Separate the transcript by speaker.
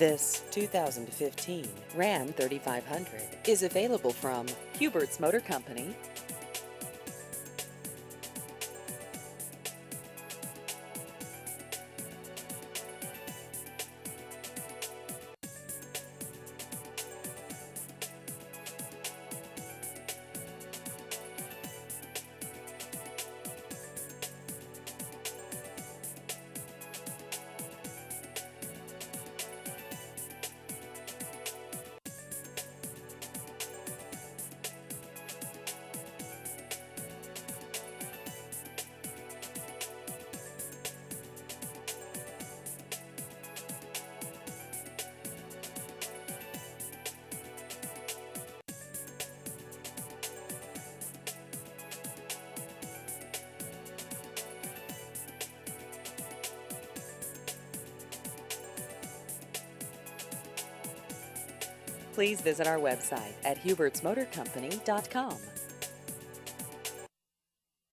Speaker 1: This 2015 Ram 3500 is available from Hubert's Motor Company. Please visit our website at hubertsmotorcompany.com.